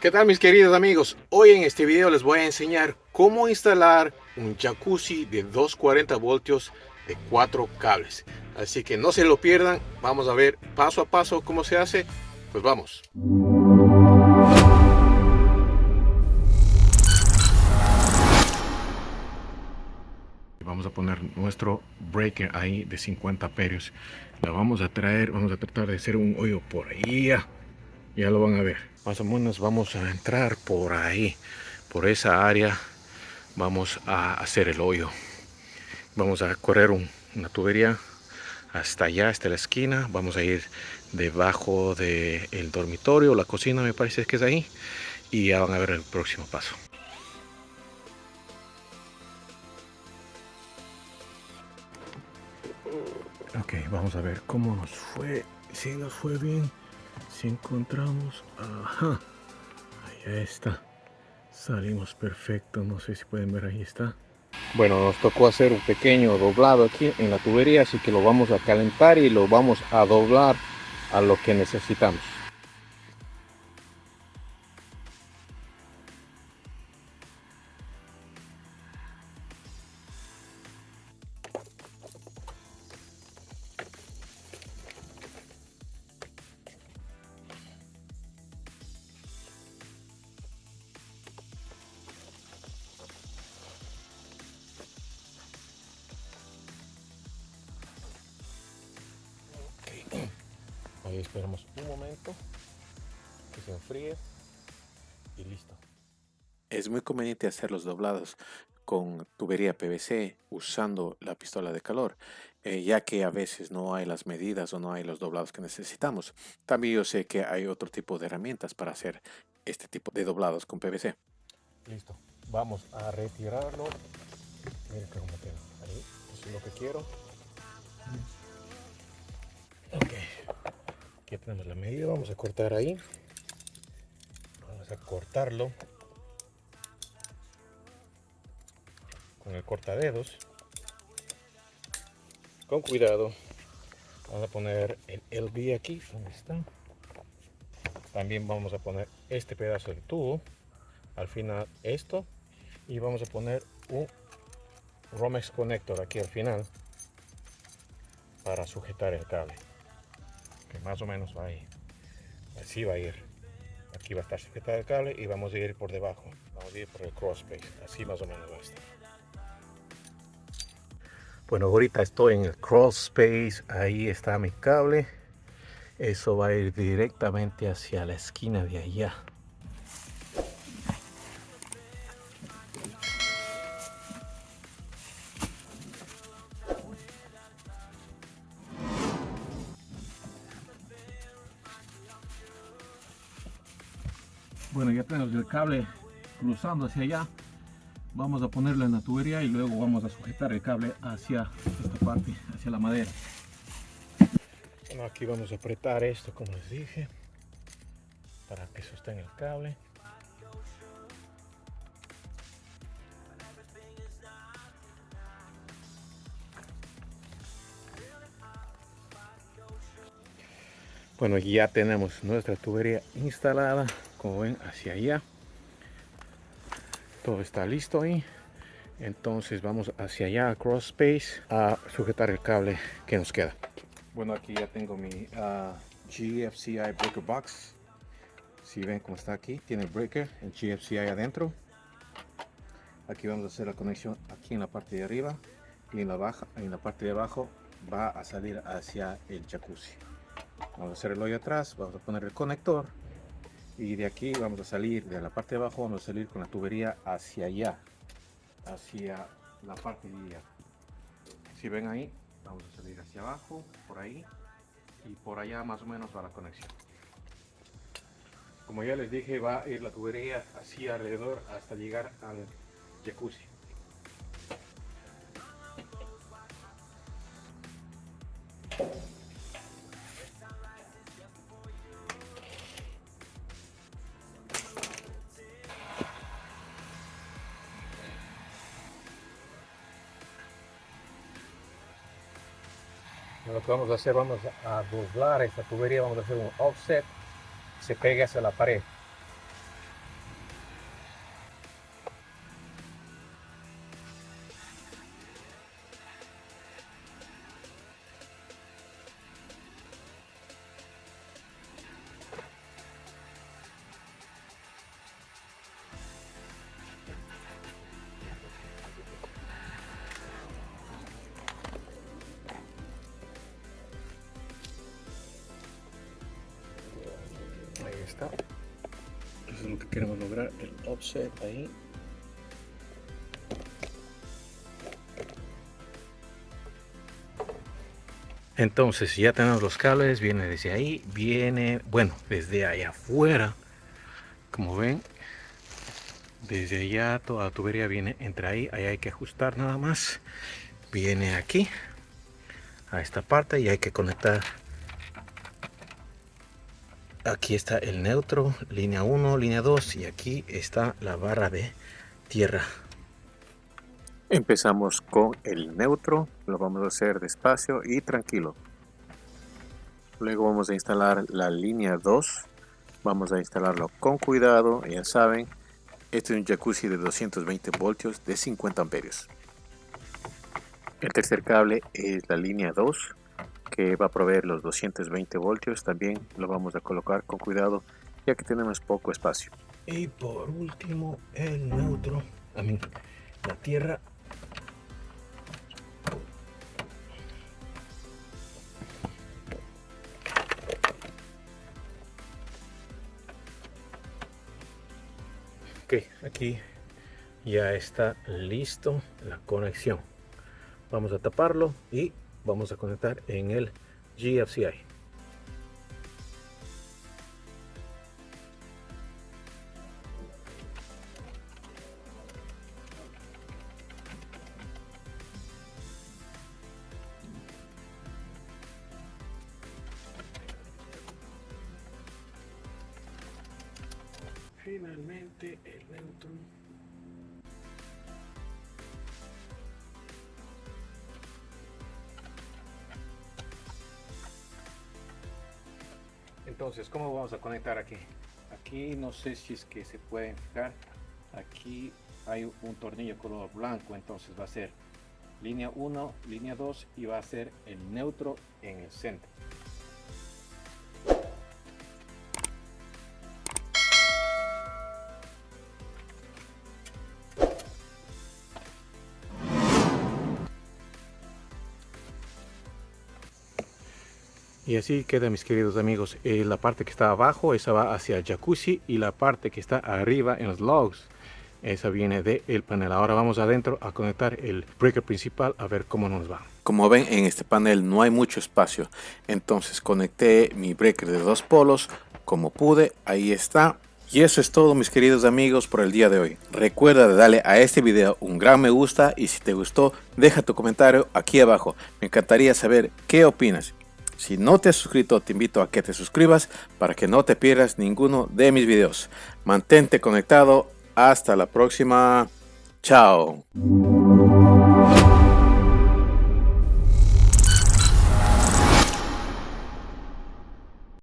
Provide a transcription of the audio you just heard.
¿Qué tal mis queridos amigos? Hoy en este video les voy a enseñar cómo instalar un jacuzzi de 240 voltios de 4 cables. Así que no se lo pierdan, vamos a ver paso a paso cómo se hace. Pues vamos. Vamos a poner nuestro breaker ahí de 50 amperios. La vamos a traer, vamos a tratar de hacer un hoyo por ahí. Ya lo van a ver. Más o menos vamos a entrar por ahí, por esa área. Vamos a hacer el hoyo. Vamos a correr una tubería hasta allá, hasta la esquina. Vamos a ir debajo del dormitorio, la cocina me parece que es ahí. Y ya van a ver el próximo paso. Ok, vamos a ver cómo nos fue. Si nos fue bien, si encontramos. Ajá, ahí está. Salimos perfecto. No sé si pueden ver, ahí está. Bueno, nos tocó hacer un pequeño doblado aquí en la tubería, así que lo vamos a calentar y lo vamos a doblar a lo que necesitamos. Ahí esperamos un momento que se enfríe y listo. Es muy conveniente hacer los doblados con tubería PVC usando la pistola de calor, ya que a veces no hay las medidas o no hay los doblados que necesitamos. También yo sé que hay otro tipo de herramientas para hacer este tipo de doblados con PVC. Listo, vamos a retirarlo. Miren cómo queda. Ahí, eso es lo que quiero. Ok, aquí tenemos la medida, vamos a cortar ahí. Vamos a cortarlo con el cortadedos. Con cuidado. Vamos a poner el LV aquí, donde está. También vamos a poner este pedazo de tubo. Al final esto. Y vamos a poner un Romex connector aquí al final. Para sujetar el cable. Que más o menos va ahí. Así va a ir. Aquí va a estar sujetado el cable y vamos a ir por debajo. Vamos a ir por el cross space. Así más o menos va a estar. Bueno, ahorita estoy en el crawl space. Ahí está mi cable. Eso va a ir directamente hacia la esquina de allá. Bueno, ya tenemos el cable cruzando hacia allá. Vamos a ponerlo en la tubería y luego vamos a sujetar el cable hacia esta parte, hacia la madera. Bueno, aquí vamos a apretar esto, como les dije, para que sostenga el cable. Bueno, ya tenemos nuestra tubería instalada, como ven, hacia allá. Todo está listo ahí. Entonces vamos hacia allá, a cross space, a sujetar el cable que nos queda. Bueno, aquí ya tengo mi GFCI breaker box. Si ven cómo está aquí, tiene el breaker, el GFCI adentro. Aquí vamos a hacer la conexión aquí en la parte de arriba y en la parte de abajo va a salir hacia el jacuzzi. Vamos a hacer el hoyo atrás, vamos a poner el conector y de aquí vamos a salir, de la parte de abajo vamos a salir con la tubería hacia allá, hacia la parte de allá. Si ven ahí, vamos a salir hacia abajo, por ahí y por allá más o menos va la conexión. Como ya les dije, va a ir la tubería así alrededor hasta llegar al jacuzzi. Lo que vamos a hacer, vamos a doblar esta tubería, vamos a hacer un offset, se pegue hacia la pared. está. Eso es lo que queremos lograr, el offset ahí. Entonces ya tenemos los cables, viene desde ahí, viene, bueno, desde allá afuera, como ven, desde allá toda la tubería viene entre ahí hay que ajustar nada más, viene aquí, a esta parte y hay que conectar. Aquí está el neutro, línea 1, línea 2 y aquí está la barra de tierra. Empezamos con el neutro, lo vamos a hacer despacio y tranquilo. Luego vamos a instalar la línea 2, vamos a instalarlo con cuidado, ya saben, este es un jacuzzi de 220 voltios de 50 amperios. El tercer cable es la línea 2, que va a proveer los 220 voltios, también lo vamos a colocar con cuidado ya que tenemos poco espacio. Y por último el neutro, la tierra. Ok, aquí ya está listo la conexión. Vamos a taparlo y vamos a conectar en el GFCI. Finalmente el neutro. Entonces, ¿cómo vamos a conectar aquí? Aquí no sé si es que se pueden fijar. Aquí hay un tornillo color blanco, entonces va a ser línea 1, línea 2 y va a ser el neutro en el centro. Y así queda, mis queridos amigos. La parte que está abajo, esa va hacia el jacuzzi, y la parte que está arriba en los logs, esa viene del panel. Ahora vamos adentro a conectar el breaker principal a ver cómo nos va. Como ven, en este panel no hay mucho espacio, entonces conecté mi breaker de 2 polos como pude. Ahí está. Y eso es todo, mis queridos amigos, por el día de hoy. Recuerda de darle a este video un gran me gusta y si te gustó, deja tu comentario aquí abajo. Me encantaría saber qué opinas. Si no te has suscrito, te invito a que te suscribas para que no te pierdas ninguno de mis videos. Mantente conectado. Hasta la próxima. Chao.